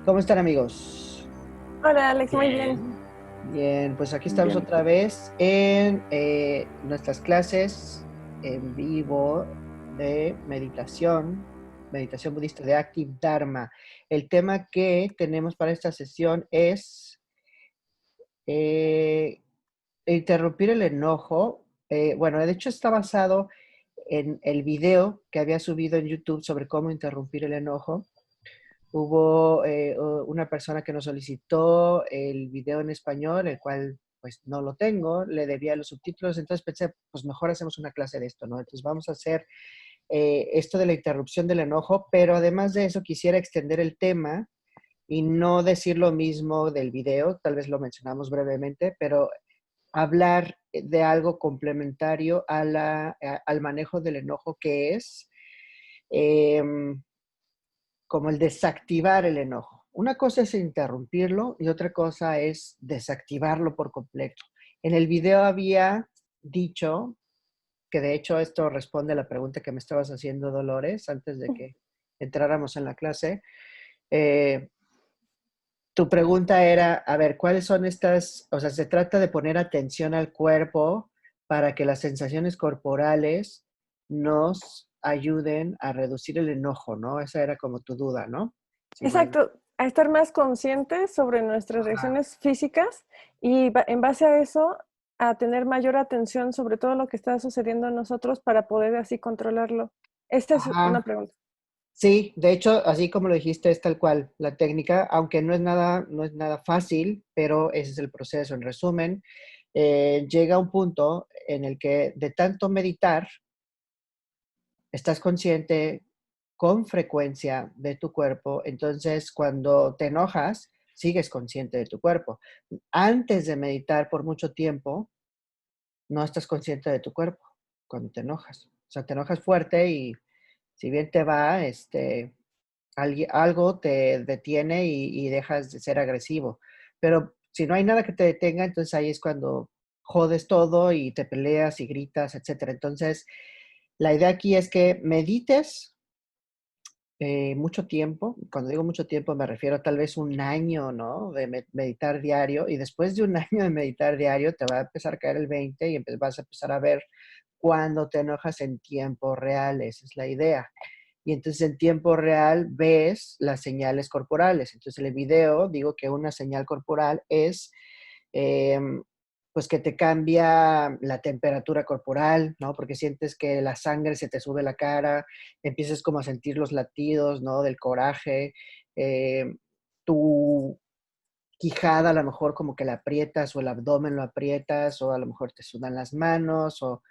¿Cómo están, amigos? Hola Alex, muy bien. Bien. Bien, pues aquí estamos Bien. otra vez en nuestras clases en vivo de meditación budista de Active Dharma. El tema que tenemos para esta sesión es eh, interrumpir el enojo. Bueno, de hecho está basado en el video que había subido en YouTube sobre cómo interrumpir el enojo. Hubo una persona que nos solicitó el video en español, el cual pues no lo tengo, le debía los subtítulos, entonces pensé, pues mejor hacemos una clase de esto, ¿no? Entonces vamos a hacer esto de la interrupción del enojo, pero además de eso quisiera extender el tema y no decir lo mismo del video, tal vez lo mencionamos brevemente, pero hablar de algo complementario al manejo del enojo que es... em, como el desactivar el enojo. Una cosa es interrumpirlo y otra cosa es desactivarlo por completo. En el video había dicho, que de hecho esto responde a la pregunta que me estabas haciendo, Dolores, antes de que entráramos en la clase. Eh, Tu pregunta era, a ver, ¿cuáles son estas? O sea, se trata de poner atención al cuerpo para que las sensaciones corporales nos ayuden a reducir el enojo, ¿no? Esa era como tu duda, ¿no? Si mal no. Exacto, a estar más conscientes sobre nuestras Ajá. reacciones físicas y en base a eso, a tener mayor atención sobre todo lo que está sucediendo en nosotros para poder así controlarlo. Esta es una Ajá. pregunta. Sí, de hecho, así como lo dijiste, es tal cual la técnica, aunque no es nada fácil, pero ese es el proceso. En resumen, llega un punto en el que de tanto meditar, estás consciente con frecuencia de tu cuerpo, entonces cuando te enojas, sigues consciente de tu cuerpo. Antes de meditar por mucho tiempo, no estás consciente de tu cuerpo cuando te enojas. O sea, te enojas fuerte y si bien te va, algo te detiene y dejas de ser agresivo. Pero si no hay nada que te detenga, entonces ahí es cuando jodes todo y te peleas y gritas, etcétera. Entonces, la idea aquí es que medites mucho tiempo. Cuando digo mucho tiempo me refiero a tal vez un año, ¿no? De meditar diario. Y después de un año de meditar diario te va a empezar a caer el 20 y vas a empezar a ver cuando te enojas en tiempo real. Esa es la idea. Y entonces en tiempo real ves las señales corporales. Entonces en el video digo que una señal corporal es em, pues que te cambia la temperatura corporal, ¿no? Porque sientes que la sangre se te sube la cara, empiezas como a sentir los latidos, ¿no? Del coraje, tu quijada a lo mejor como que la aprietas o el abdomen lo aprietas o a lo mejor te sudan las manos o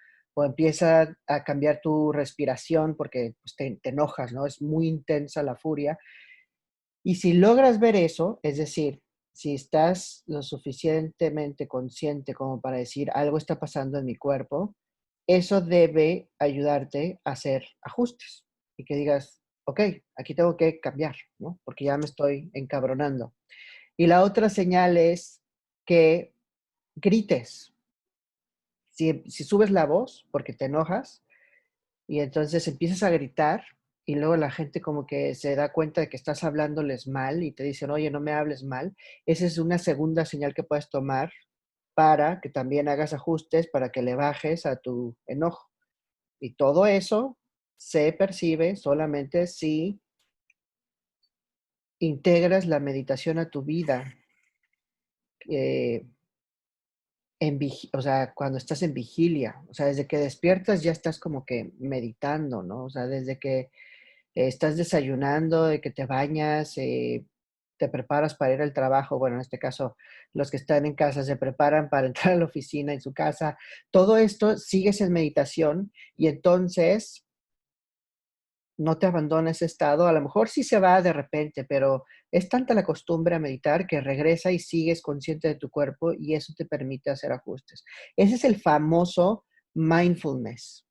empieza a cambiar tu respiración porque pues, te enojas, ¿no? Es muy intensa la furia. Y si logras ver eso, es decir, si estás lo suficientemente consciente como para decir algo está pasando en mi cuerpo, eso debe ayudarte a hacer ajustes y que digas, ok, aquí tengo que cambiar, ¿no? Porque ya me estoy encabronando. Y la otra señal es que grites. Si subes la voz porque te enojas y entonces empiezas a gritar y luego la gente como que se da cuenta de que estás hablándoles mal y te dicen, oye, no me hables mal, esa es una segunda señal que puedes tomar para que también hagas ajustes para que le bajes a tu enojo. Y todo eso se percibe solamente si integras la meditación a tu vida. eh, o sea, cuando estás en vigilia, o sea, desde que despiertas ya estás como que meditando, ¿no? O sea, desde que estás desayunando, de que te bañas, te preparas para ir al trabajo, bueno, en este caso, los que están en casa se preparan para entrar a la oficina en su casa, todo esto sigues en meditación y entonces no te abandona ese estado, a lo mejor sí se va de repente, pero es tanta la costumbre a meditar que regresa y sigues consciente de tu cuerpo y eso te permite hacer ajustes. Ese es el famoso mindfulness,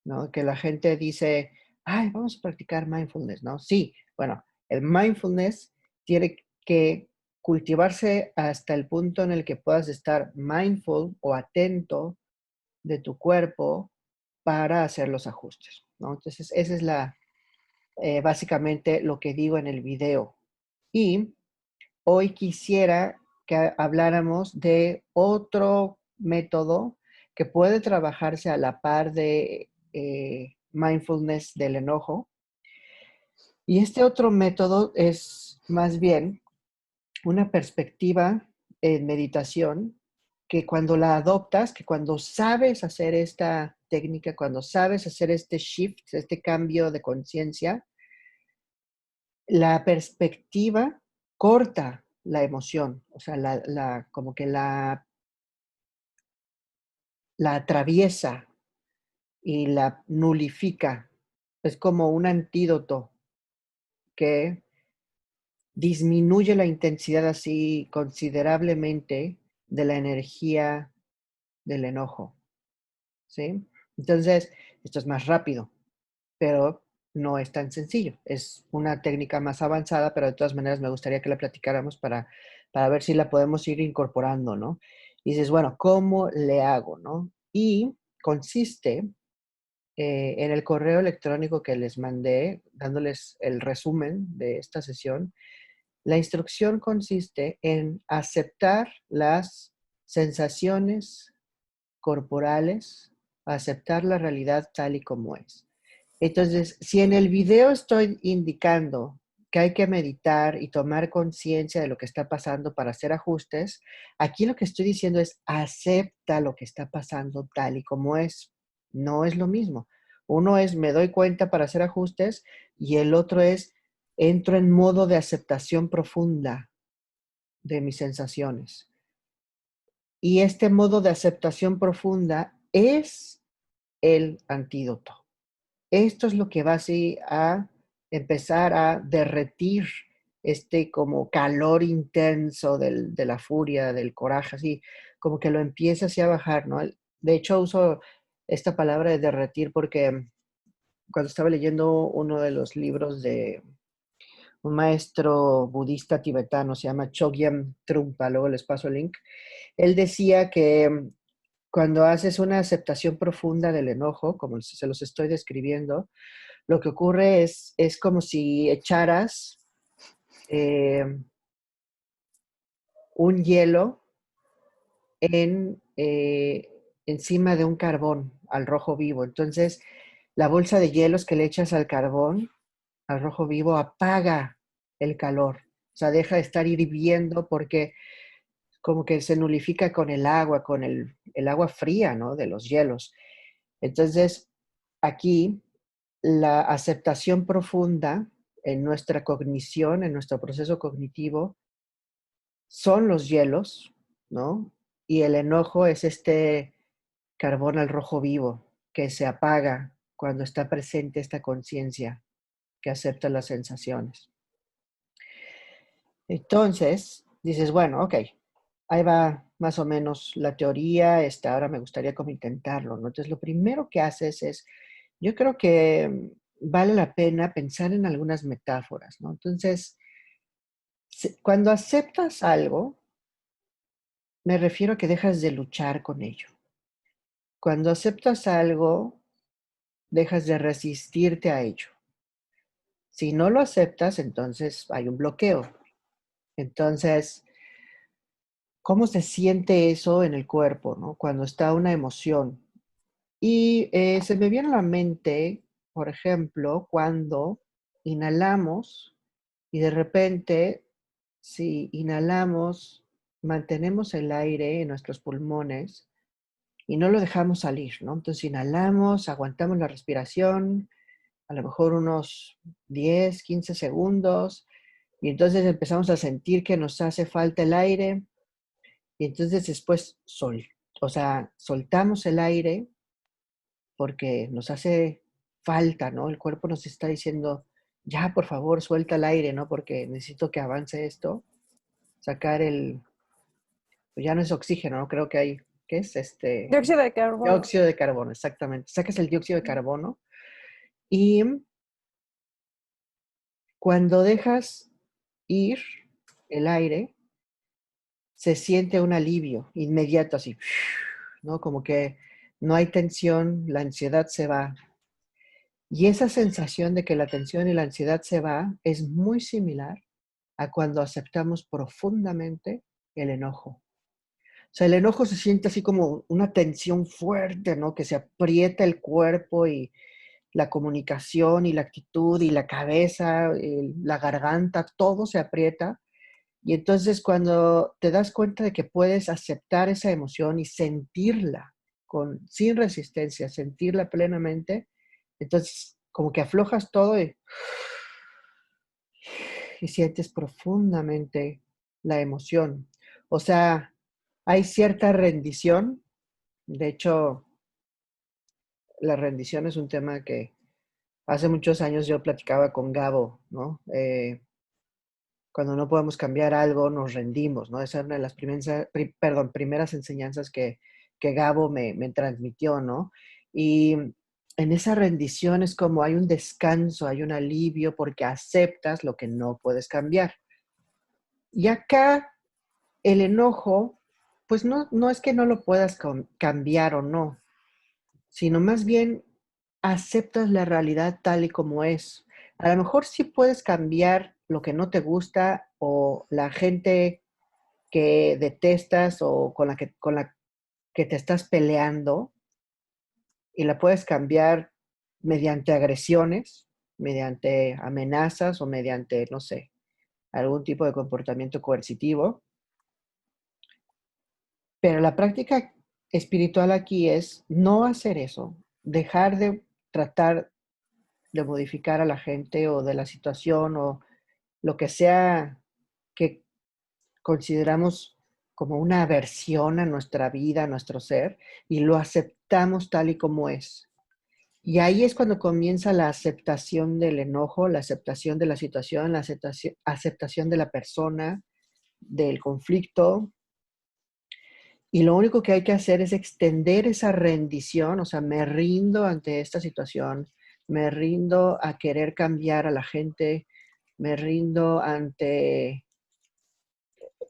¿no? Que la gente dice, ay, vamos a practicar mindfulness, ¿no? Sí, bueno, el mindfulness tiene que cultivarse hasta el punto en el que puedas estar mindful o atento de tu cuerpo para hacer los ajustes, ¿no? Entonces, esa es básicamente lo que digo en el video. Y hoy quisiera que habláramos de otro método que puede trabajarse a la par de mindfulness del enojo. Y este otro método es más bien una perspectiva en meditación que cuando la adoptas, que cuando sabes hacer esta técnica, cuando sabes hacer este shift, este cambio de conciencia, la perspectiva corta la emoción, o sea, como que la atraviesa y la nulifica. Es como un antídoto que disminuye la intensidad así considerablemente de la energía del enojo, ¿sí? Entonces, esto es más rápido, pero no es tan sencillo. Es una técnica más avanzada, pero de todas maneras me gustaría que la platicáramos para ver si la podemos ir incorporando, ¿no? Y dices, bueno, ¿cómo le hago, no? Y consiste en el correo electrónico que les mandé, dándoles el resumen de esta sesión. La instrucción consiste en aceptar las sensaciones corporales, aceptar la realidad tal y como es. Entonces, si en el video estoy indicando que hay que meditar y tomar conciencia de lo que está pasando para hacer ajustes, aquí lo que estoy diciendo es acepta lo que está pasando tal y como es. No es lo mismo. Uno es me doy cuenta para hacer ajustes y el otro es entro en modo de aceptación profunda de mis sensaciones. Y este modo de aceptación profunda es el antídoto. Esto es lo que va así a empezar a derretir este como calor intenso de la furia, del coraje, así como que lo empieza así a bajar, ¿no? De hecho, uso esta palabra de derretir porque cuando estaba leyendo uno de los libros de un maestro budista tibetano, se llama Chogyam Trungpa, luego les paso el link, él decía que cuando haces una aceptación profunda del enojo, como se los estoy describiendo, lo que ocurre es como si echaras eh, un hielo encima de un carbón al rojo vivo. Entonces, la bolsa de hielos que le echas al carbón, al rojo vivo, apaga el calor. O sea, deja de estar hirviendo porque como que se nulifica con el agua, con el agua fría, ¿no? De los hielos. Entonces, aquí la aceptación profunda en nuestra cognición, en nuestro proceso cognitivo, son los hielos, ¿no? Y el enojo es este carbón al rojo vivo que se apaga cuando está presente esta conciencia que acepta las sensaciones. Entonces, dices, bueno, ok, ahí va más o menos la teoría, ahora me gustaría como intentarlo, ¿no? Entonces, lo primero que haces es, yo creo que vale la pena pensar en algunas metáforas, ¿no? Entonces, cuando aceptas algo, me refiero a que dejas de luchar con ello. Cuando aceptas algo, dejas de resistirte a ello. Si no lo aceptas, entonces hay un bloqueo. Entonces, ¿cómo se siente eso en el cuerpo, ¿no? Cuando está una emoción. Y se me viene a la mente, por ejemplo, cuando inhalamos y de repente, si inhalamos, mantenemos el aire en nuestros pulmones y no lo dejamos salir, ¿no? Entonces inhalamos, aguantamos la respiración, a lo mejor unos 10, 15 segundos, y entonces empezamos a sentir que nos hace falta el aire, y entonces después o sea, soltamos el aire porque nos hace falta, ¿no? El cuerpo nos está diciendo, ya, por favor, suelta el aire, ¿no? Porque necesito que avance esto, sacar pues ya no es oxígeno, ¿no? Creo que hay, ¿qué es? Dióxido de carbono. Dióxido de carbono, exactamente. Sacas el dióxido de carbono y cuando dejas ir el aire, se siente un alivio inmediato, así, ¿no? Como que no hay tensión, la ansiedad se va. Y esa sensación de que la tensión y la ansiedad se va es muy similar a cuando aceptamos profundamente el enojo. O sea, el enojo se siente así como una tensión fuerte, ¿no? Que se aprieta el cuerpo y la comunicación y la actitud y la cabeza, la garganta, todo se aprieta. Y entonces cuando te das cuenta de que puedes aceptar esa emoción y sentirla sin resistencia, sentirla plenamente, entonces como que aflojas todo y sientes profundamente la emoción. O sea, hay cierta rendición. De hecho, la rendición es un tema que hace muchos años yo platicaba con Gabo, ¿no? Cuando no podemos cambiar algo, nos rendimos, ¿no? Esa es una de las primeras enseñanzas que Gabo me transmitió, ¿no? Y en esa rendición es como hay un descanso, hay un alivio porque aceptas lo que no puedes cambiar. Y acá el enojo, pues no es que no lo puedas cambiar o no, sino más bien aceptas la realidad tal y como es. A lo mejor sí puedes cambiar lo que no te gusta o la gente que detestas o con la que te estás peleando y la puedes cambiar mediante agresiones, mediante amenazas o mediante, no sé, algún tipo de comportamiento coercitivo. Pero la práctica espiritual aquí es no hacer eso, dejar de tratar de modificar a la gente o de la situación o lo que sea que consideramos como una aversión a nuestra vida, a nuestro ser, y lo aceptamos tal y como es. Y ahí es cuando comienza la aceptación del enojo, la aceptación de la situación, la aceptación de la persona, del conflicto. Y lo único que hay que hacer es extender esa rendición, o sea, me rindo ante esta situación, me rindo a querer cambiar a la gente, me rindo ante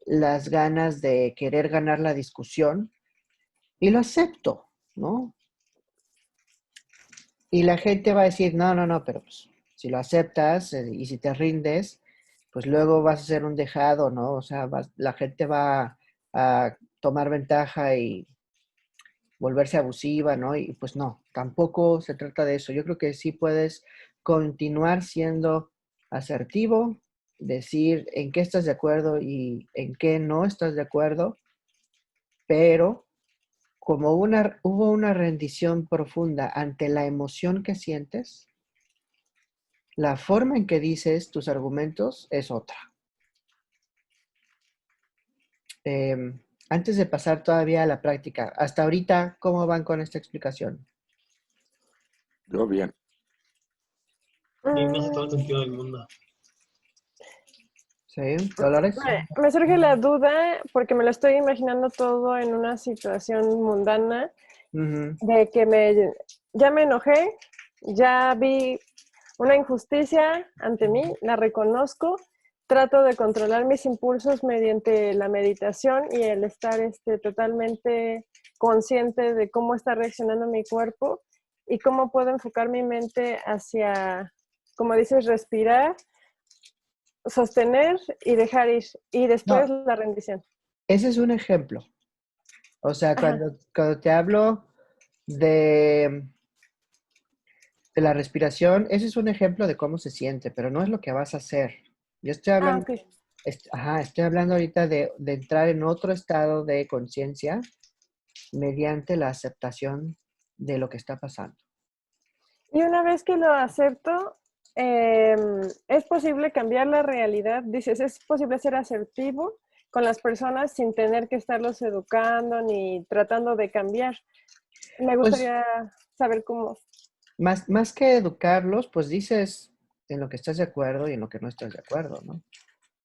las ganas de querer ganar la discusión y lo acepto, ¿no? Y la gente va a decir, no, no, no, pero pues, si lo aceptas y si te rindes, pues luego vas a ser un dejado, ¿no? O sea, la gente va a tomar ventaja y volverse abusiva, ¿no? Y pues no, tampoco se trata de eso. Yo creo que sí puedes continuar siendo asertivo, decir en qué estás de acuerdo y en qué no estás de acuerdo, pero como hubo una rendición profunda ante la emoción que sientes, la forma en que dices tus argumentos es otra. Antes de pasar todavía a la práctica, hasta ahorita, ¿cómo van con esta explicación? Yo bien. Y me hace todo el Mm, sentido del mundo. ¿Sí? ¿Dolores? me surge la duda porque me lo estoy imaginando todo en una situación mundana Ujú. de que ya me enojé, ya vi una injusticia ante mí, la reconozco, trato de controlar mis impulsos mediante la meditación y el estar totalmente consciente de cómo está reaccionando mi cuerpo y cómo puedo enfocar mi mente hacia, como dices, respirar, sostener y dejar ir, y después No, la rendición. ese es un ejemplo. O sea, Ajá. cuando te hablo de, de la respiración, ese es un ejemplo de cómo se siente, pero no es lo que vas a hacer. Yo estoy Ah, hablando, ok. estoy hablando ahorita de entrar en otro estado de conciencia mediante la aceptación de lo que está pasando. Y una vez que lo acepto, es posible cambiar la realidad. Dices, es posible ser asertivo con las personas sin tener que estarlos educando ni tratando de cambiar. Me Pues gustaría saber cómo. más que educarlos, pues dices en lo que estás de acuerdo y en lo que no estás de acuerdo, ¿no?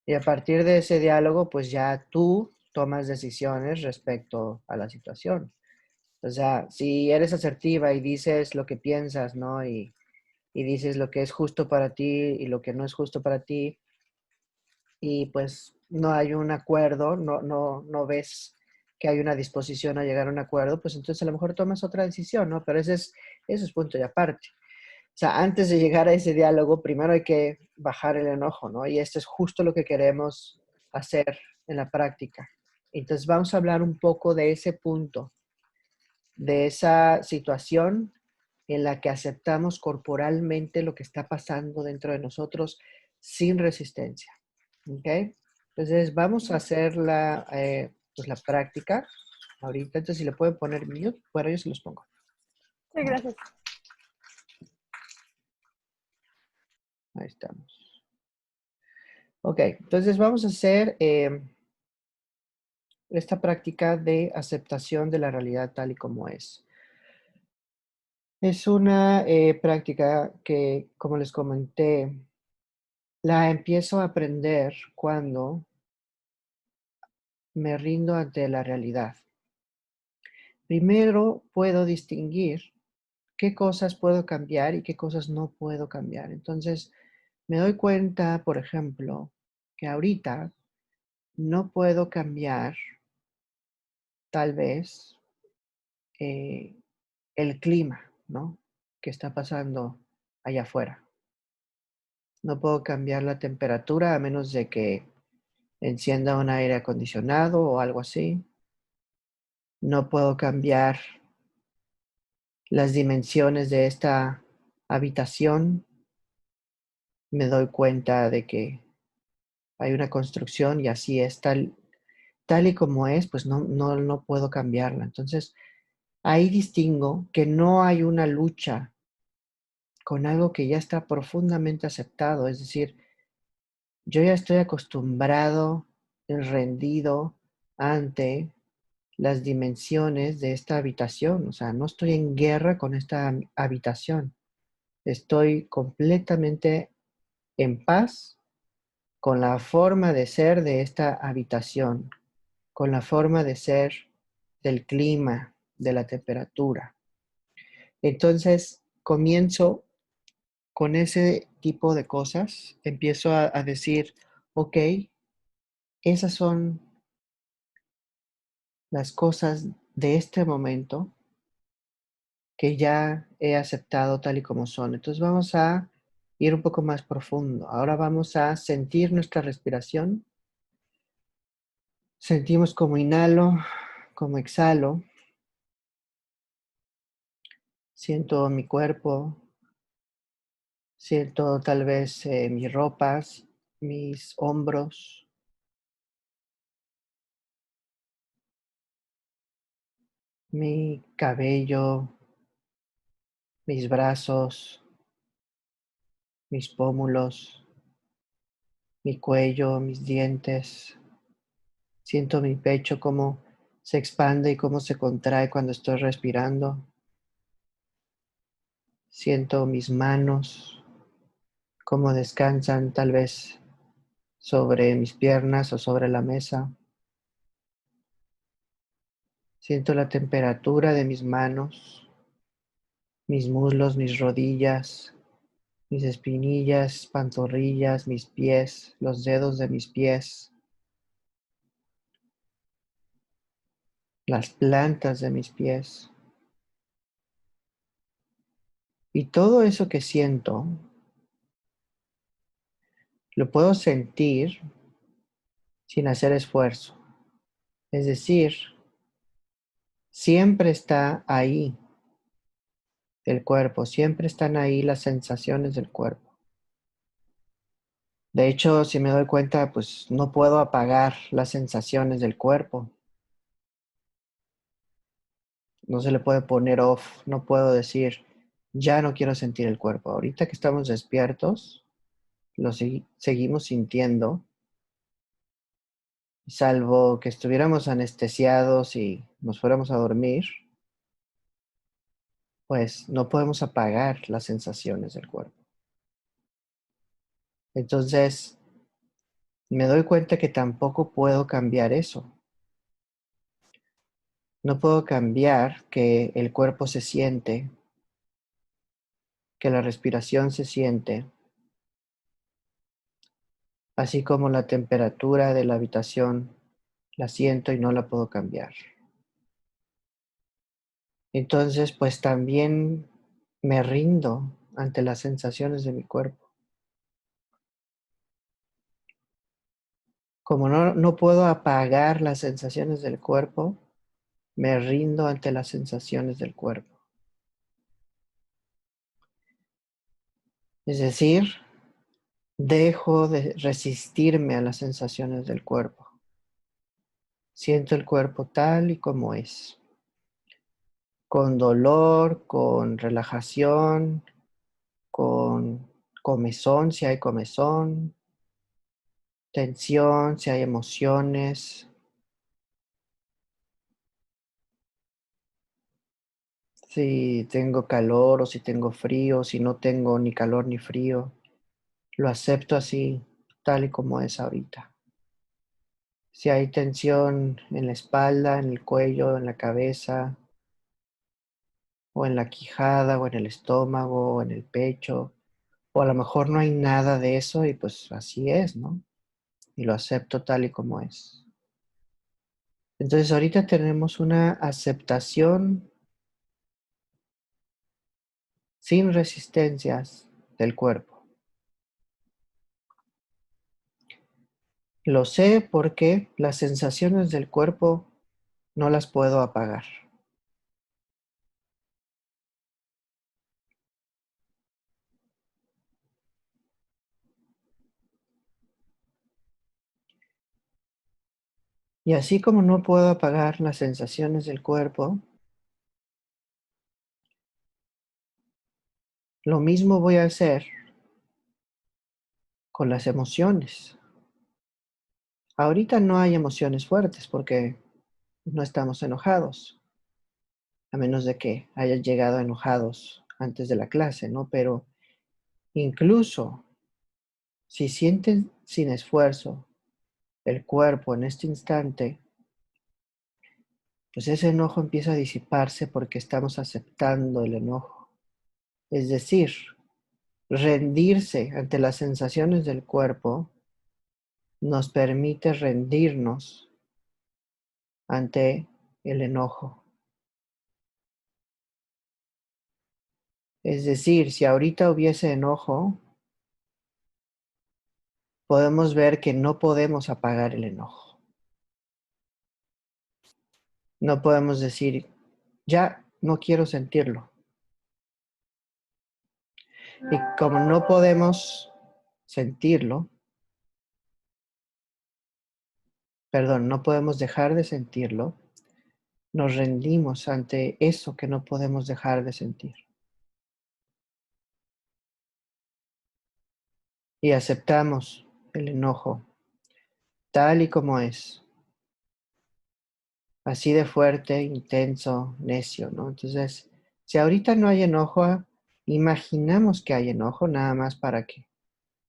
Y a partir de ese diálogo, pues ya tú tomas decisiones respecto a la situación. O sea, si eres asertiva y dices lo que piensas, ¿no? Y dices lo que es justo para ti y lo que no es justo para ti, y pues no hay un acuerdo, no ves que hay una disposición a llegar a un acuerdo, pues entonces a lo mejor tomas otra decisión, ¿no? Pero ese es punto y aparte. sea, antes de llegar a ese diálogo, primero hay que bajar el enojo, ¿no? Y esto es justo lo que queremos hacer en la práctica. Entonces vamos a hablar un poco de ese punto, de esa situación en la que aceptamos corporalmente lo que está pasando dentro de nosotros sin resistencia. ¿Ok? Entonces vamos a hacer pues la práctica ahorita. Entonces si le pueden poner mute, bueno, yo se los pongo. Sí, gracias. Ahí estamos. Ok, entonces vamos a hacer esta práctica de aceptación de la realidad tal y como es. Es una práctica que, como les comenté, la empiezo a aprender cuando me rindo ante la realidad. Primero puedo distinguir qué cosas puedo cambiar y qué cosas no puedo cambiar. Entonces, me doy cuenta, por ejemplo, que ahorita no puedo cambiar, tal vez, eh, el clima, ¿no? Que está pasando allá afuera. No puedo cambiar la temperatura a menos de que encienda un aire acondicionado o algo así. No puedo cambiar las dimensiones de esta habitación. Me doy cuenta de que hay una construcción y así es tal y como es, pues no puedo cambiarla. Entonces, ahí distingo que no hay una lucha con algo que ya está profundamente aceptado. Es decir, yo ya estoy acostumbrado, rendido ante las dimensiones de esta habitación. O sea, no estoy en guerra con esta habitación. Estoy completamente en paz con la forma de ser de esta habitación, con la forma de ser del clima, de la temperatura. Entonces, comienzo con ese tipo de cosas, empiezo a decir, ok, esas son las cosas de este momento que ya he aceptado tal y como son. Entonces vamos a ir un poco más profundo. Ahora vamos a sentir nuestra respiración. Sentimos como inhalo, como exhalo. Siento mi cuerpo, siento tal vez mis ropas, mis hombros, mi cabello, mis brazos, mis pómulos, mi cuello, mis dientes. Siento mi pecho cómo se expande y cómo se contrae cuando estoy respirando. Siento mis manos, cómo descansan tal vez sobre mis piernas o sobre la mesa. Siento la temperatura de mis manos, mis muslos, mis rodillas, mis espinillas, pantorrillas, mis pies, los dedos de mis pies, las plantas de mis pies. Y todo eso que siento, lo puedo sentir sin hacer esfuerzo. Es decir, siempre está ahí el cuerpo, siempre están ahí las sensaciones del cuerpo. De hecho, si me doy cuenta, pues no puedo apagar las sensaciones del cuerpo. No se le puede poner off, no puedo decir, ya no quiero sentir el cuerpo. Ahorita que estamos despiertos, seguimos sintiendo, salvo que estuviéramos anestesiados y nos fuéramos a dormir, pues no podemos apagar las sensaciones del cuerpo. Entonces, me doy cuenta que tampoco puedo cambiar eso. No puedo cambiar que el cuerpo se siente, que la respiración se siente, así como la temperatura de la habitación la siento y no la puedo cambiar. Entonces, pues también me rindo ante las sensaciones de mi cuerpo. Como no puedo apagar las sensaciones del cuerpo, me rindo ante las sensaciones del cuerpo. Es decir, dejo de resistirme a las sensaciones del cuerpo. Siento el cuerpo tal y como es, con dolor, con relajación, con comezón si hay comezón, tensión si hay emociones. Si tengo calor o si tengo frío, si no tengo ni calor ni frío, lo acepto así, tal y como es ahorita. Si hay tensión en la espalda, en el cuello, en la cabeza, o en la quijada, o en el estómago, o en el pecho, o a lo mejor no hay nada de eso y pues así es, ¿no? Y lo acepto tal y como es. Entonces ahorita tenemos una aceptación sin resistencias del cuerpo. Lo sé porque las sensaciones del cuerpo no las puedo apagar. Y así como no puedo apagar las sensaciones del cuerpo, lo mismo voy a hacer con las emociones. Ahorita no hay emociones fuertes porque no estamos enojados, a menos de que hayan llegado enojados antes de la clase, ¿no? Pero incluso si sienten sin esfuerzo el cuerpo en este instante, pues ese enojo empieza a disiparse porque estamos aceptando el enojo. Es decir, rendirse ante las sensaciones del cuerpo nos permite rendirnos ante el enojo. Es decir, si ahorita hubiese enojo, podemos ver que no podemos apagar el enojo. No podemos decir, ya no quiero sentirlo. Y como no podemos sentirlo, perdón, no podemos dejar de sentirlo, nos rendimos ante eso que no podemos dejar de sentir. Y aceptamos el enojo tal y como es. Así de fuerte, intenso, necio, ¿no? Entonces, si ahorita no hay enojo, imaginamos que hay enojo nada más para que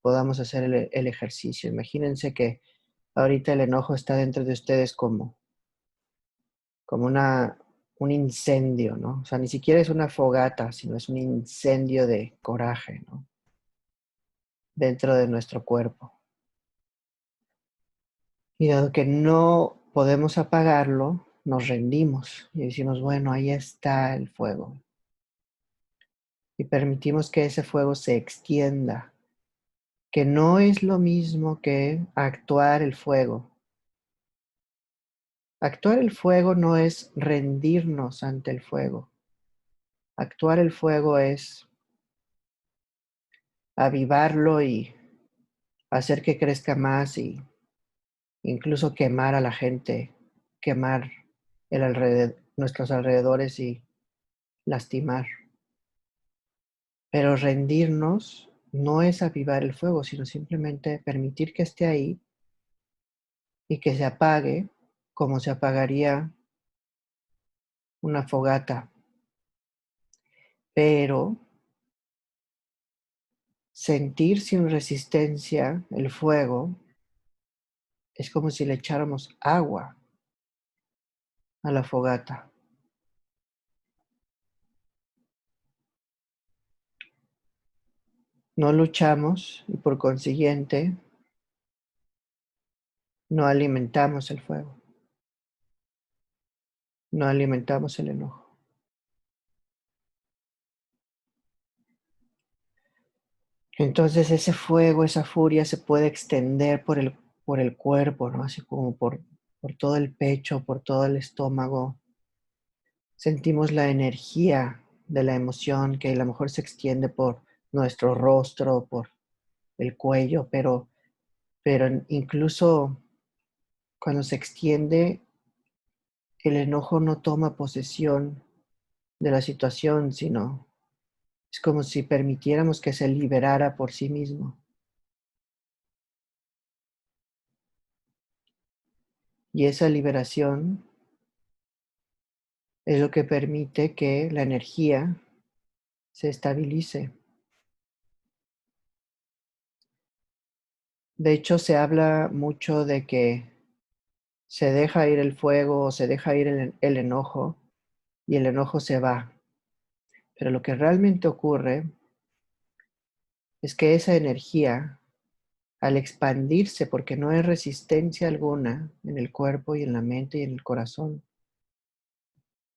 podamos hacer el ejercicio. Imagínense que ahorita el enojo está dentro de ustedes como un incendio, ¿no? O sea, ni siquiera es una fogata, sino es un incendio de coraje, ¿no? Dentro de nuestro cuerpo. Y dado que no podemos apagarlo, nos rendimos y decimos, bueno, ahí está el fuego. Y permitimos que ese fuego se extienda, que no es lo mismo que actuar el fuego. Actuar el fuego no es rendirnos ante el fuego. Actuar el fuego es avivarlo y hacer que crezca más y incluso quemar a la gente, quemar nuestros alrededores y lastimar. Pero rendirnos no es avivar el fuego, sino simplemente permitir que esté ahí y que se apague como se apagaría una fogata. Pero sentir sin resistencia el fuego es como si le echáramos agua a la fogata. No luchamos y por consiguiente no alimentamos el fuego. No alimentamos el enojo. Entonces ese fuego, esa furia se puede extender por el cuerpo, ¿no? Así como por todo el pecho, por todo el estómago. Sentimos la energía de la emoción que a lo mejor se extiende por nuestro rostro, por el cuello, pero incluso cuando se extiende, el enojo no toma posesión de la situación, sino es como si permitiéramos que se liberara por sí mismo. Y esa liberación es lo que permite que la energía se estabilice. De hecho, se habla mucho de que se deja ir el fuego o se deja ir el enojo y el enojo se va. Pero lo que realmente ocurre es que esa energía, al expandirse, porque no hay resistencia alguna en el cuerpo y en la mente y en el corazón,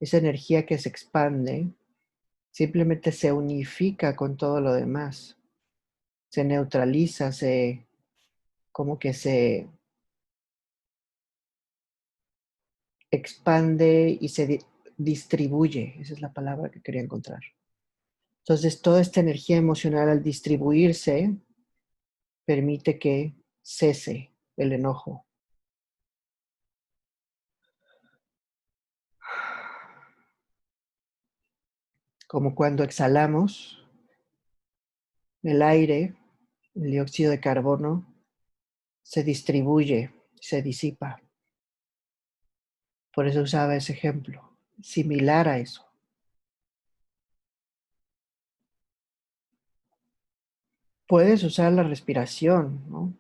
esa energía que se expande simplemente se unifica con todo lo demás, se neutraliza, como que se expande y se distribuye. Esa es la palabra que quería encontrar. Entonces, toda esta energía emocional al distribuirse permite que cese el enojo. Como cuando exhalamos el aire, el dióxido de carbono se distribuye, se disipa. Por eso usaba ese ejemplo, similar a eso. Puedes usar la respiración, ¿no?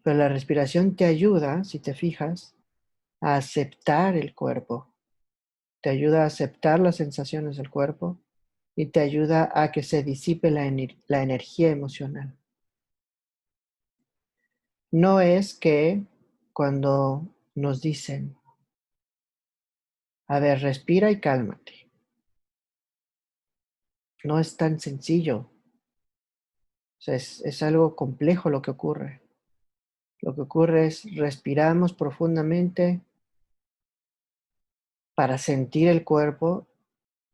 Pero la respiración te ayuda, si te fijas, a aceptar el cuerpo. Te ayuda a aceptar las sensaciones del cuerpo y te ayuda a que se disipe la energía emocional. No es que cuando nos dicen, a ver, respira y cálmate. No es tan sencillo. O sea, es algo complejo lo que ocurre. Lo que ocurre es respiramos profundamente para sentir el cuerpo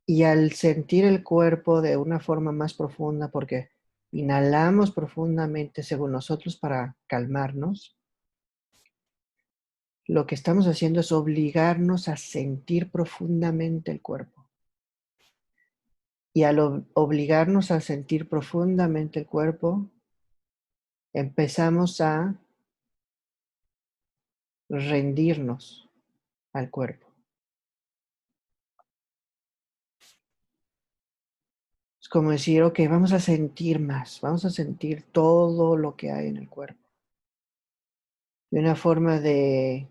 y al sentir el cuerpo de una forma más profunda, porque inhalamos profundamente según nosotros para calmarnos, lo que estamos haciendo es obligarnos a sentir profundamente el cuerpo. Y al obligarnos a sentir profundamente el cuerpo, empezamos a rendirnos al cuerpo. Es como decir, ok, vamos a sentir más, vamos a sentir todo lo que hay en el cuerpo. Y una forma de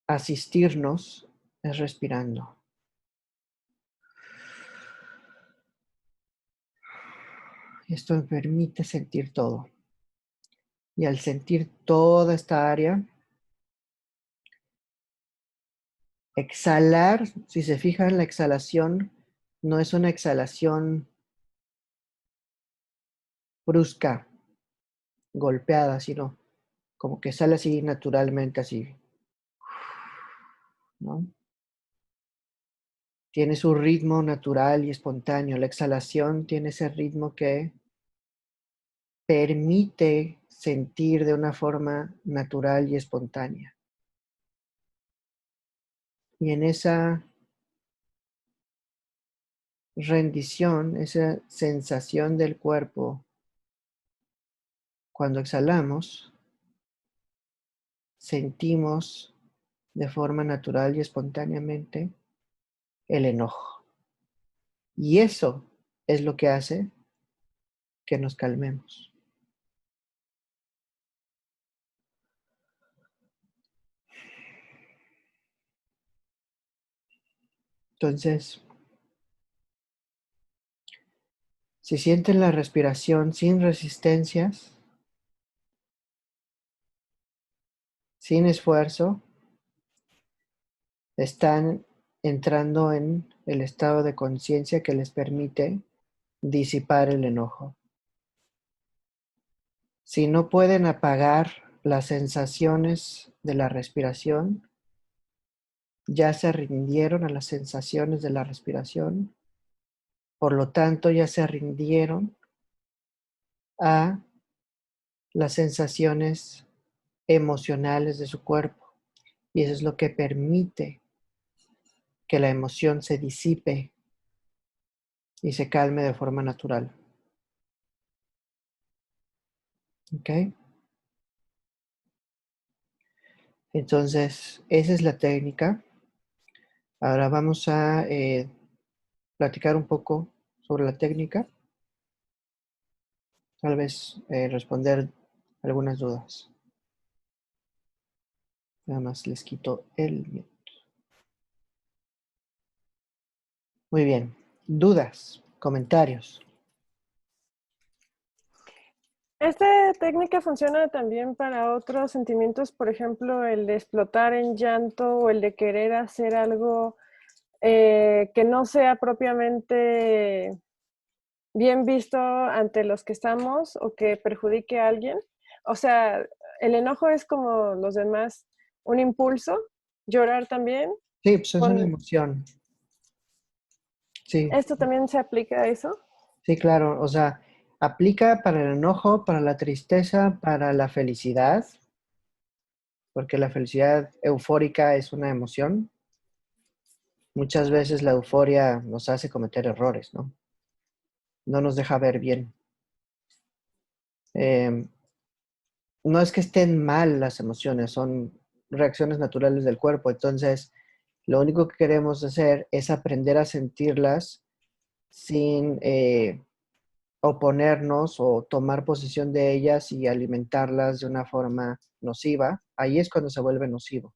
asistirnos es respirando. Esto me permite sentir todo. Y al sentir toda esta área, exhalar, si se fijan, la exhalación no es una exhalación brusca, golpeada, sino como que sale así naturalmente, así, ¿no? Tiene su ritmo natural y espontáneo. La exhalación tiene ese ritmo que permite sentir de una forma natural y espontánea. Y en esa rendición, esa sensación del cuerpo, cuando exhalamos, sentimos de forma natural y espontáneamente el enojo. Y eso es lo que hace que nos calmemos. Entonces, si sienten la respiración sin resistencias, sin esfuerzo, están entrando en el estado de conciencia que les permite disipar el enojo. Si no pueden apagar las sensaciones de la respiración, ya se rindieron a las sensaciones de la respiración, por lo tanto ya se rindieron a las sensaciones emocionales de su cuerpo. Y eso es lo que permite que la emoción se disipe y se calme de forma natural. ¿Ok? Entonces, esa es la técnica. Ahora vamos a platicar un poco sobre la técnica. Tal vez responder algunas dudas. Nada más les quito el mute. Muy bien. Dudas, comentarios. Esta técnica funciona también para otros sentimientos, por ejemplo, el de explotar en llanto o el de querer hacer algo que no sea propiamente bien visto ante los que estamos o que perjudique a alguien. O sea, el enojo es como los demás, un impulso, llorar también. Sí, pues es una emoción. Sí, ¿Esto también se aplica a eso? sí, claro. O sea, aplica para el enojo, para la tristeza, para la felicidad, porque la felicidad eufórica es una emoción. Muchas veces la euforia nos hace cometer errores, ¿no? No nos deja ver bien. No es que estén mal las emociones, son reacciones naturales del cuerpo. Entonces, lo único que queremos hacer es aprender a sentirlas sin oponernos o tomar posesión de ellas y alimentarlas de una forma nociva. Ahí es cuando se vuelve nocivo.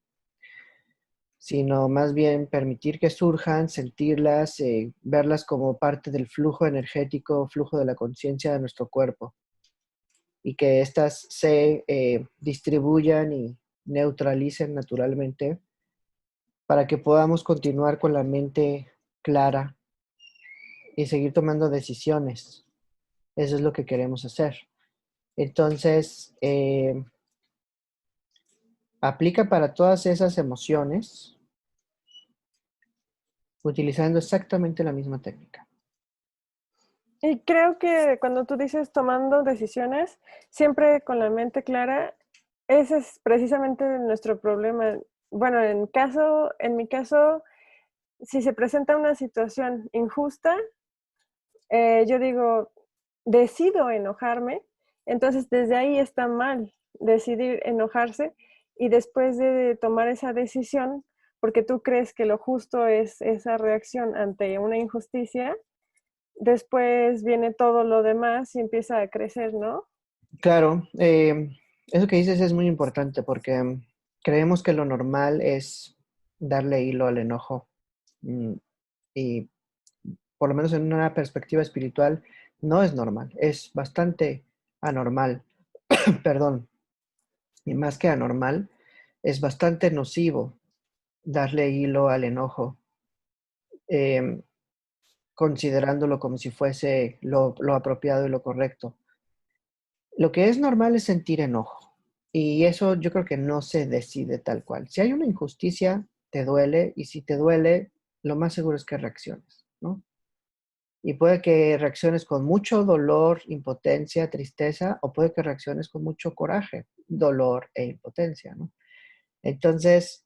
Sino más bien permitir que surjan, sentirlas, verlas como parte del flujo energético, flujo de la conciencia de nuestro cuerpo y que éstas se distribuyan y neutralicen naturalmente para que podamos continuar con la mente clara y seguir tomando decisiones. Eso es lo que queremos hacer. Entonces, aplica para todas esas emociones utilizando exactamente la misma técnica. Y creo que cuando tú dices tomando decisiones, siempre con la mente clara, ese es precisamente nuestro problema. Bueno, en mi caso, si se presenta una situación injusta, yo digo, decido enojarme, entonces desde ahí está mal decidir enojarse y después de tomar esa decisión, porque tú crees que lo justo es esa reacción ante una injusticia, después viene todo lo demás y empieza a crecer, ¿no? Claro, eso que dices es muy importante porque creemos que lo normal es darle hilo al enojo. Y por lo menos en una perspectiva espiritual, no es normal, es bastante anormal, perdón, y más que anormal, es bastante nocivo darle hilo al enojo, eh, considerándolo como si fuese lo apropiado y lo correcto. Lo que es normal es sentir enojo, y eso yo creo que no se decide tal cual. Si hay una injusticia, te duele, y si te duele, lo más seguro es que reacciones, ¿no? Y puede que reacciones con mucho dolor, impotencia, tristeza, o puede que reacciones con mucho coraje, dolor e impotencia, ¿no? Entonces,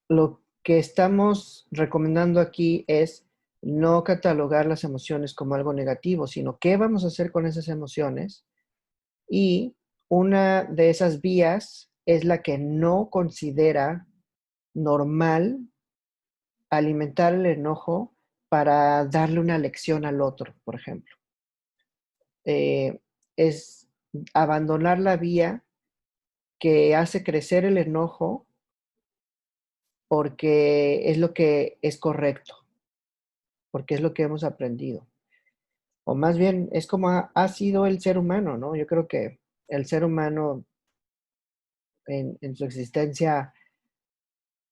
lo que estamos recomendando aquí es no catalogar las emociones como algo negativo, sino qué vamos a hacer con esas emociones. Y una de esas vías es la que no considera normal alimentar el enojo para darle una lección al otro, por ejemplo. Es abandonar la vía que hace crecer el enojo porque es lo que es correcto, porque es lo que hemos aprendido. O más bien, es como ha sido el ser humano, ¿no? Yo creo que el ser humano en su existencia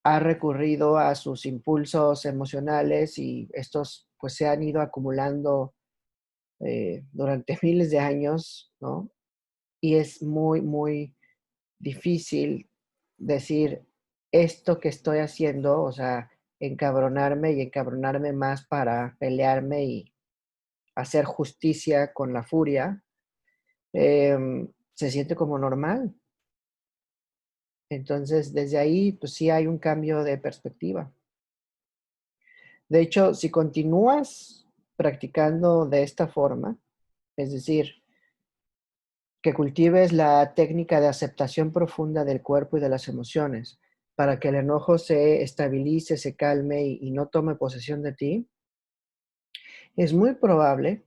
ha recurrido a sus impulsos emocionales y estos pues se han ido acumulando durante miles de años, ¿no? y es muy, muy difícil decir esto que estoy haciendo, o sea, encabronarme y encabronarme más para pelearme y hacer justicia con la furia, se siente como normal. Entonces, desde ahí, pues sí hay un cambio de perspectiva. De hecho, si continúas practicando de esta forma, es decir, que cultives la técnica de aceptación profunda del cuerpo y de las emociones para que el enojo se estabilice, se calme y no tome posesión de ti, es muy probable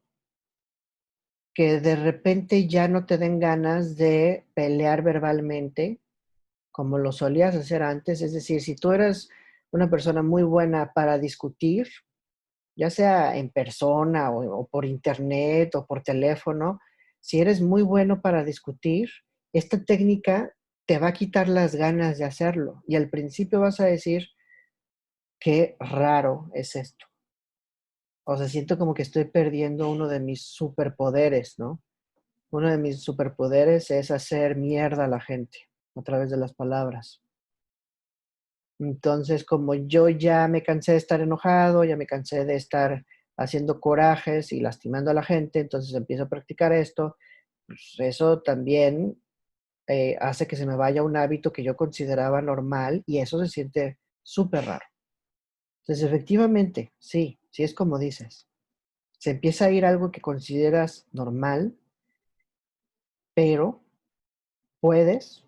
que de repente ya no te den ganas de pelear verbalmente como lo solías hacer antes. Es decir, si tú eras una persona muy buena para discutir, ya sea en persona o por internet o por teléfono, si eres muy bueno para discutir, esta técnica te va a quitar las ganas de hacerlo. Y al principio vas a decir, qué raro es esto. O sea, siento como que estoy perdiendo uno de mis superpoderes, ¿no? Uno de mis superpoderes es hacer mierda a la gente a través de las palabras. Entonces, como yo ya me cansé de estar enojado, ya me cansé de estar haciendo corajes y lastimando a la gente, entonces empiezo a practicar esto, pues eso también hace que se me vaya un hábito que yo consideraba normal y eso se siente súper raro. Entonces, efectivamente, sí, sí es como dices. Se empieza a ir algo que consideras normal, pero puedes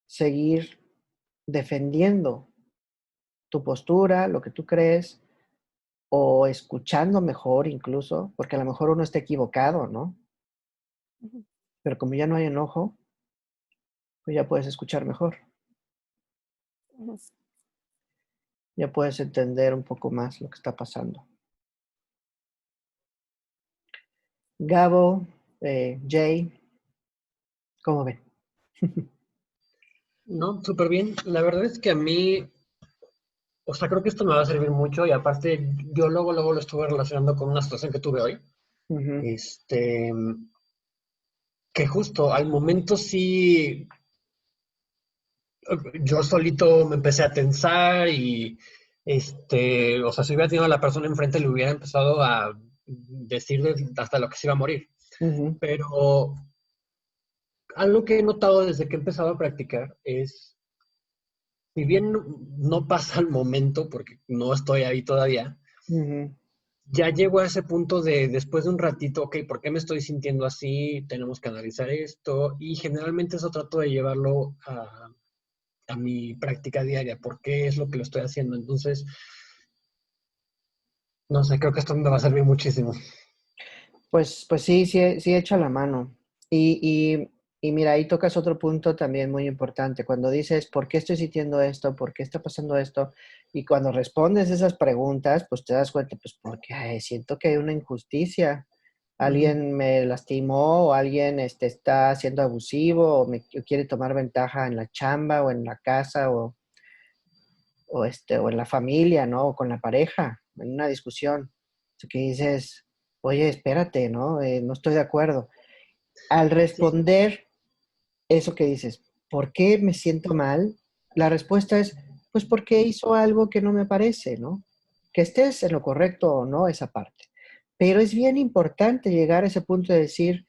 seguir defendiendo tu postura, lo que tú crees, o escuchando mejor incluso, porque a lo mejor uno está equivocado, ¿no? Ujú, Pero como ya no hay enojo, pues ya puedes escuchar mejor, ujú. ya puedes entender un poco más lo que está pasando. Gabo, Jay, ¿cómo ven? No, súper bien. La verdad es que a mí, o sea, creo que esto me va a servir mucho y aparte yo luego lo estuve relacionando con una situación que tuve hoy. Ujú, Este, que justo al momento sí, yo solito me empecé a tensar y, o sea, si hubiera tenido a la persona enfrente le hubiera empezado a decir hasta lo que se iba a morir. ujú, Pero algo que he notado desde que he empezado a practicar es, si bien no pasa al momento, porque no estoy ahí todavía, ujú. ya llego a ese punto de después de un ratito, ok, ¿por qué me estoy sintiendo así? Tenemos que analizar esto y generalmente eso trato de llevarlo a mi práctica diaria, ¿por qué es lo que lo estoy haciendo? Entonces, no sé, creo que esto me va a servir muchísimo. Pues sí, sí echa la mano. Y mira, ahí tocas otro punto también muy importante. Cuando dices, ¿por qué estoy sintiendo esto? ¿Por qué está pasando esto? Y cuando respondes esas preguntas, pues te das cuenta, pues porque ay, siento que hay una injusticia. Ujú. Alguien me lastimó o alguien está siendo abusivo o quiere tomar ventaja en la chamba o en la casa o en la familia, ¿no? O con la pareja, en una discusión. Así que dices, oye, espérate, ¿no? No estoy de acuerdo. Al Sí, sí. responder eso que dices, ¿por qué me siento mal? La respuesta es, pues porque hizo algo que no me parece, ¿no? Que estés en lo correcto o no, esa parte. Pero es bien importante llegar a ese punto de decir,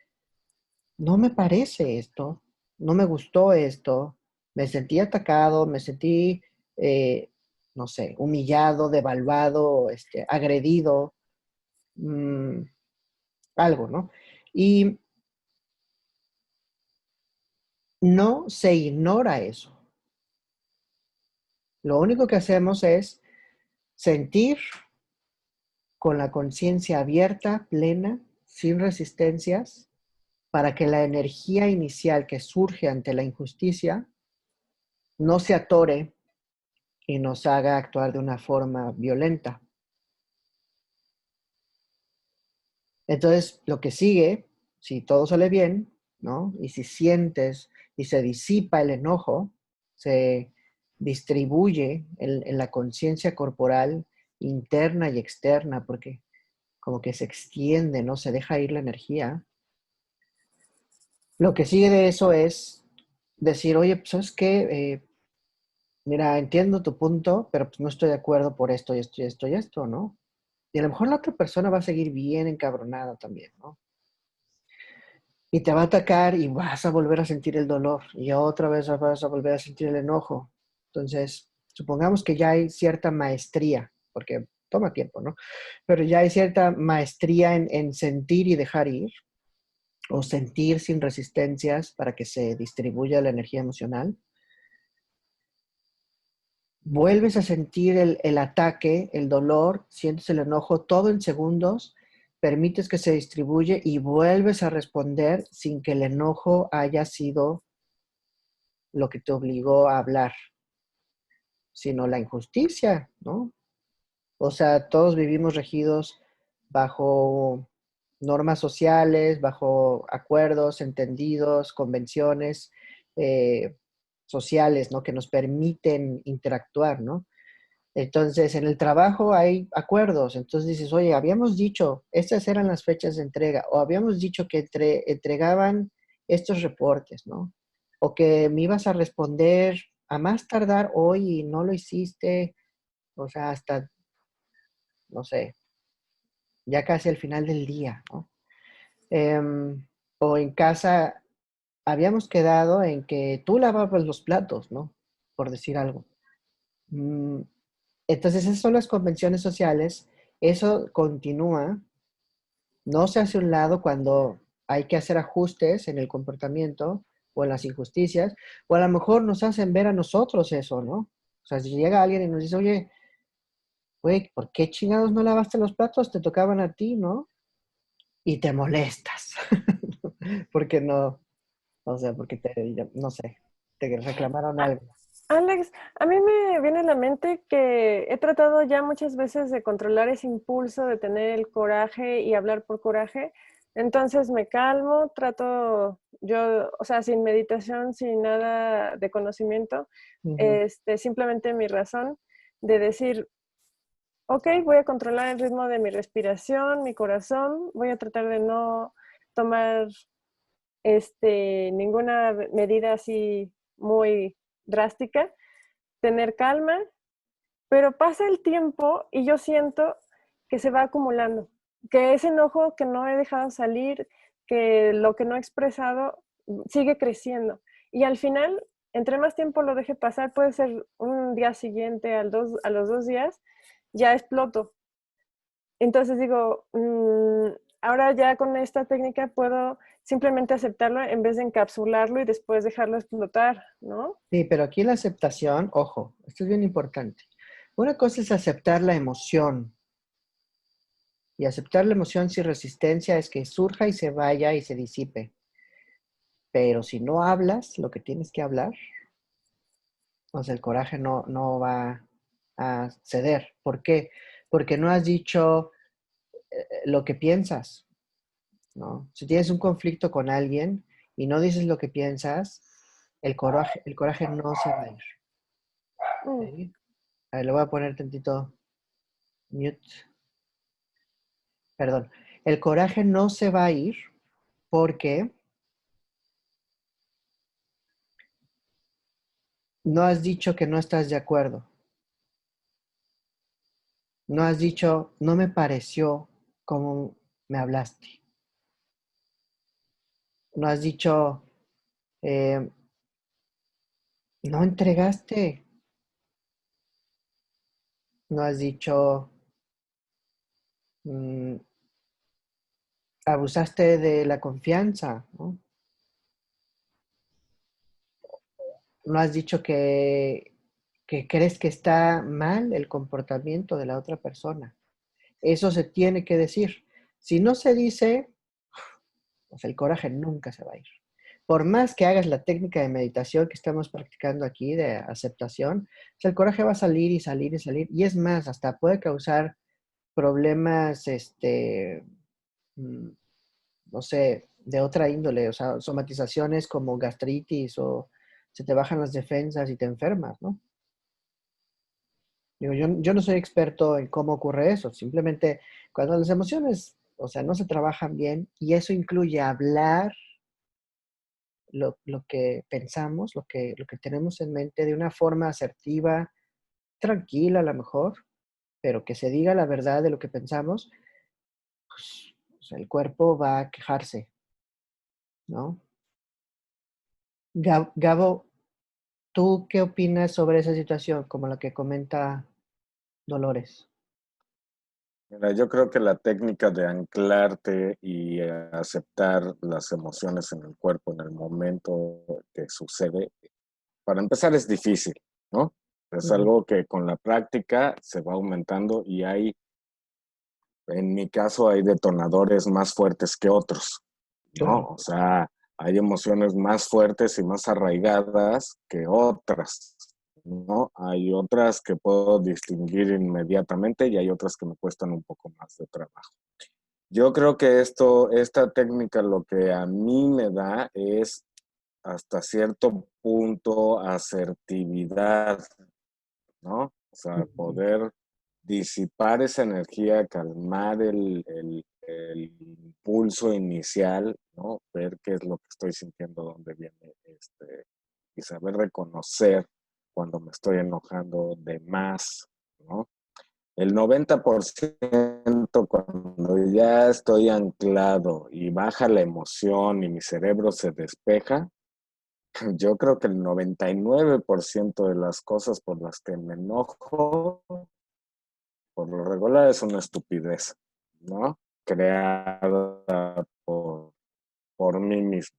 no me parece esto, no me gustó esto, me sentí atacado, me sentí, eh, no sé, humillado, devaluado, agredido, mm, algo, ¿no? Y no se ignora eso. Lo único que hacemos es sentir con la conciencia abierta, plena, sin resistencias, para que la energía inicial que surge ante la injusticia no se atore y nos haga actuar de una forma violenta. Entonces, lo que sigue, si todo sale bien, ¿no? Y si sientes y se disipa el enojo, se distribuye en la conciencia corporal interna y externa, porque como que se extiende, ¿no? Se deja ir la energía. Lo que sigue de eso es decir, oye, pues, ¿sabes qué? Mira, entiendo tu punto, pero pues no estoy de acuerdo por esto y esto y esto y esto, ¿no? Y a lo mejor la otra persona va a seguir bien encabronada también, ¿no? Y te va a atacar y vas a volver a sentir el dolor y otra vez vas a volver a sentir el enojo. Entonces, supongamos que ya hay cierta maestría, porque toma tiempo, ¿no? Pero ya hay cierta maestría en sentir y dejar ir, o sentir sin resistencias para que se distribuya la energía emocional. Vuelves a sentir el ataque, el dolor, sientes el enojo todo en segundos, permites que se distribuye y vuelves a responder sin que el enojo haya sido lo que te obligó a hablar, sino la injusticia, ¿no? O sea, todos vivimos regidos bajo normas sociales, bajo acuerdos, entendidos, convenciones sociales, ¿no? Que nos permiten interactuar, ¿no? Entonces, en el trabajo hay acuerdos. Entonces dices, oye, habíamos dicho, estas eran las fechas de entrega, o habíamos dicho que entregaban estos reportes, ¿no? O que me ibas a responder a más tardar hoy y no lo hiciste, o sea, hasta, no sé, ya casi al final del día, ¿no? O en casa habíamos quedado en que tú lavabas los platos, ¿no? Por decir algo. Mm, Entonces, esas son las convenciones sociales. Eso continúa, no se hace a un lado cuando hay que hacer ajustes en el comportamiento o en las injusticias, o a lo mejor nos hacen ver a nosotros eso, ¿no? O sea, si llega alguien y nos dice, oye, güey, ¿por qué chingados no lavaste los platos? Te tocaban a ti, ¿no? Y te molestas. Porque no, o sea, porque no sé, te reclamaron Ah, algo. Alex, a mí me viene a la mente que he tratado ya muchas veces de controlar ese impulso de tener el coraje y hablar por coraje. Entonces me calmo, trato yo, o sea, sin meditación, sin nada de conocimiento, Ujú. simplemente mi razón de decir, ok, voy a controlar el ritmo de mi respiración, mi corazón, voy a tratar de no tomar ninguna medida así muy drástica, tener calma, pero pasa el tiempo y yo siento que se va acumulando, que ese enojo que no he dejado salir, que lo que no he expresado sigue creciendo. Y al final, entre más tiempo lo deje pasar, puede ser un día siguiente, a los 2 días, ya exploto. Entonces digo, ahora ya con esta técnica puedo simplemente aceptarlo en vez de encapsularlo y después dejarlo explotar, ¿no? Sí, pero aquí la aceptación, ojo, esto es bien importante. Una cosa es aceptar la emoción, y aceptar la emoción sin resistencia es que surja y se vaya y se disipe. Pero si no hablas lo que tienes que hablar, o sea, el coraje no va a ceder. ¿Por qué? Porque no has dicho lo que piensas, ¿no? Si tienes un conflicto con alguien y no dices lo que piensas, el coraje no se va a ir. Mm, ¿Sí? A ver, le voy a poner tantito mute. Perdón. El coraje no se va a ir porque no has dicho que no estás de acuerdo. No has dicho, no me pareció como me hablaste. No has dicho, eh, no entregaste. No has dicho, mm, abusaste de la confianza, ¿no? No has dicho que crees que está mal el comportamiento de la otra persona. Eso se tiene que decir. Si no se dice, pues el coraje nunca se va a ir. Por más que hagas la técnica de meditación que estamos practicando aquí, de aceptación, pues el coraje va a salir y salir y salir. Y es más, hasta puede causar problemas, mm, no sé, de otra índole, o sea, somatizaciones como gastritis o se te bajan las defensas y te enfermas, ¿no? Digo, yo no soy experto en cómo ocurre eso, simplemente cuando las emociones, o sea, no se trabajan bien, y eso incluye hablar lo que pensamos, lo que tenemos en mente de una forma asertiva, tranquila a lo mejor, pero que se diga la verdad de lo que pensamos, pues, o sea, el cuerpo va a quejarse, ¿no? Gabo, ¿tú qué opinas sobre esa situación como la que comenta Dolores? Mira, yo creo que la técnica de anclarte y aceptar las emociones en el cuerpo en el momento que sucede, para empezar es difícil, ¿no? Es Ujú, algo que con la práctica se va aumentando y hay, en mi caso, hay detonadores más fuertes que otros, ¿no? claro. O sea, hay emociones más fuertes y más arraigadas que otras, ¿no? Hay otras que puedo distinguir inmediatamente y hay otras que me cuestan un poco más de trabajo. Yo creo que esta técnica lo que a mí me da es hasta cierto punto asertividad, ¿no? O sea, Ujú, poder disipar esa energía, calmar el impulso inicial, ¿no? Ver qué es lo que estoy sintiendo, dónde viene, y saber reconocer cuando me estoy enojando de más, ¿no? El 90% cuando ya estoy anclado y baja la emoción y mi cerebro se despeja, yo creo que el 99% de las cosas por las que me enojo, por lo regular, es una estupidez, ¿no? Creada por mí mismo.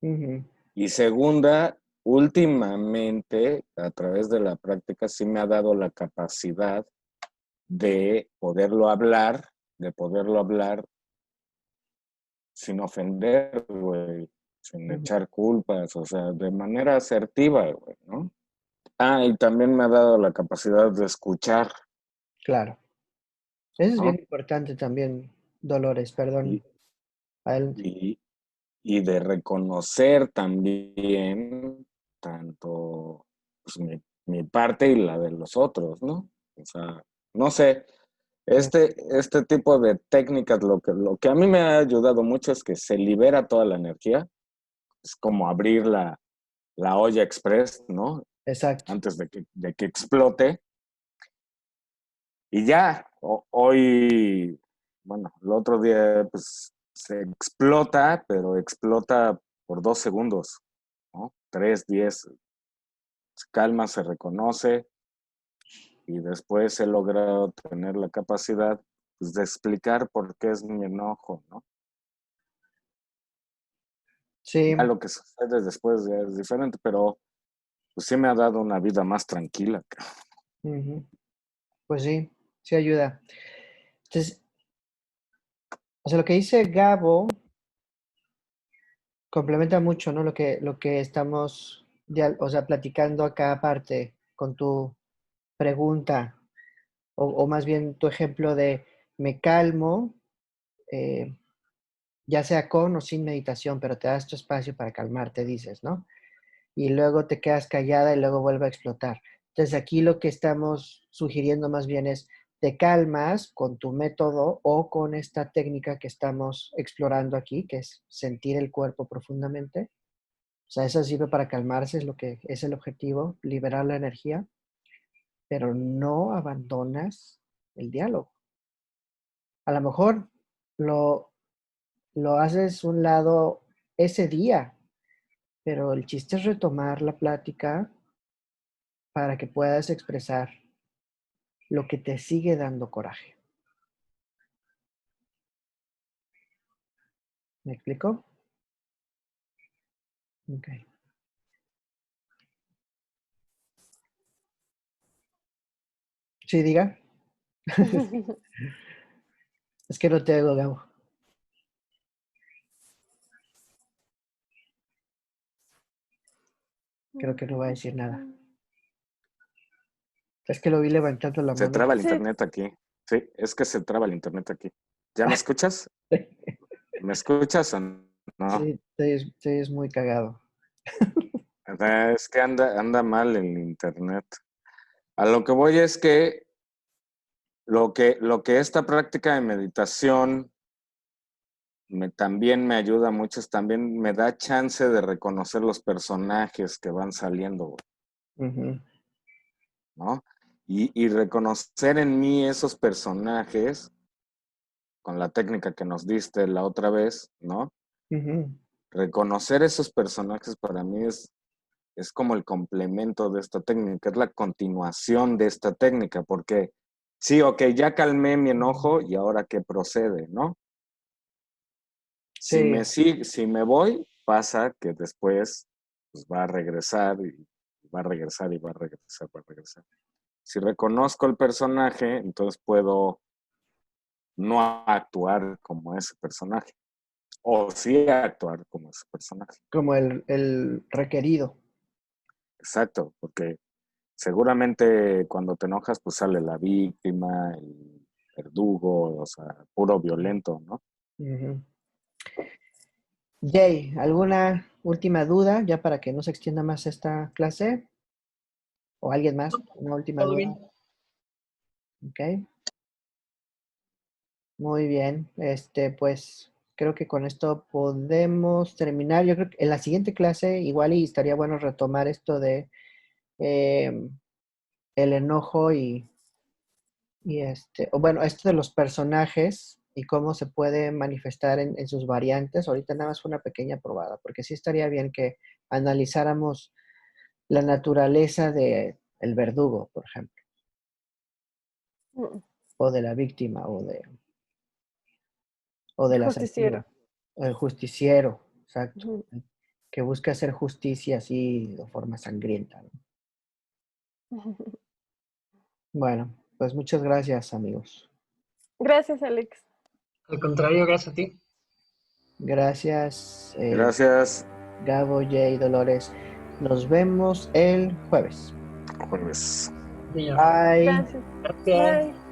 ujú. Y segunda, últimamente, a través de la práctica, sí me ha dado la capacidad de de poderlo hablar sin ofender, güey, sin Ujú, echar culpas, o sea, de manera asertiva, güey, ¿no? Ah, y también me ha dado la capacidad de escuchar, claro. Eso es bien ¿no? importante también, Dolores, Y, perdón. Adelante. y, y de reconocer también tanto pues, mi parte y la de los otros, ¿no? O sea, no sé, Sí, este tipo de técnicas lo que a mí me ha ayudado mucho es que se libera toda la energía, es como abrir la olla express, ¿no? exacto. Antes de que explote. Y ya, hoy, bueno, el otro día, pues se explota, pero explota por 2 segundos, ¿no? 3, 10, se calma, se reconoce y después he logrado tener la capacidad pues, de explicar por qué es mi enojo, ¿no? Sí, Ya lo que sucede después ya es diferente, pero pues sí me ha dado una vida más tranquila. ujú. Pues sí, sí ayuda. Entonces, o sea, lo que dice Gabo complementa mucho, ¿no? Lo que estamos, o sea, platicando acá aparte con tu pregunta, o más bien tu ejemplo de me calmo, eh, ya sea con o sin meditación, pero te das tu espacio para calmarte, dices, ¿no? Y luego te quedas callada y luego vuelve a explotar. Entonces aquí lo que estamos sugiriendo más bien es te calmas con tu método o con esta técnica que estamos explorando aquí, que es sentir el cuerpo profundamente. O sea, eso sirve para calmarse, es lo que es el objetivo, liberar la energía, pero no abandonas el diálogo. A lo mejor lo, lo haces un lado ese día, pero el chiste es retomar la plática para que puedas expresar lo que te sigue dando coraje. ¿Me explico? Ok. Sí, diga. Es que no te oigo, Gabo. Creo que no va a decir nada. Es que lo vi levantando la Se mano. traba el Sí, internet aquí. Sí, es que se traba el internet aquí. ¿Ya me escuchas? ¿Me escuchas o no? Sí, sí, es muy cagado. Es que anda mal el internet. A lo que voy es que lo que esta práctica de meditación también me ayuda mucho, también me da chance de reconocer los personajes que van saliendo, Ujú. ¿no? Y reconocer en mí esos personajes con la técnica que nos diste la otra vez, ¿no? Ujú. Reconocer esos personajes para mí es como el complemento de esta técnica, es la continuación de esta técnica, porque sí, ok, ya calmé mi enojo y ahora qué procede, ¿no? Sí, Si me voy, pasa que después pues, va a regresar y va a regresar y va a regresar, va a regresar. Si reconozco el personaje, entonces puedo no actuar como ese personaje, o sí actuar como ese personaje. como el requerido. Exacto, porque seguramente cuando te enojas, pues sale la víctima, el verdugo, o sea, puro violento, ¿no? Ujú. Jay, ¿alguna última duda ya para que no se extienda más esta clase? ¿O alguien más? ¿Una última Todo duda? bien. Ok, muy bien. Pues creo que con esto podemos terminar. Yo creo que en la siguiente clase igual y estaría bueno retomar esto de eh, el enojo o bueno, esto de los personajes y cómo se puede manifestar en sus variantes. Ahorita nada más fue una pequeña probada, porque sí estaría bien que analizáramos la naturaleza de el verdugo, por ejemplo, Mm. o de la víctima, o del Justiciero. asesino, o el justiciero, exacto, Ujú. que busca hacer justicia así de forma sangrienta, ¿no? Bueno, pues muchas gracias, amigos. Gracias, Alex. Al contrario, gracias a ti. Gracias, Gracias, Gabo, Jay, Dolores. Nos vemos el jueves. jueves. Señor. Bye. Gracias. Gracias. Bye.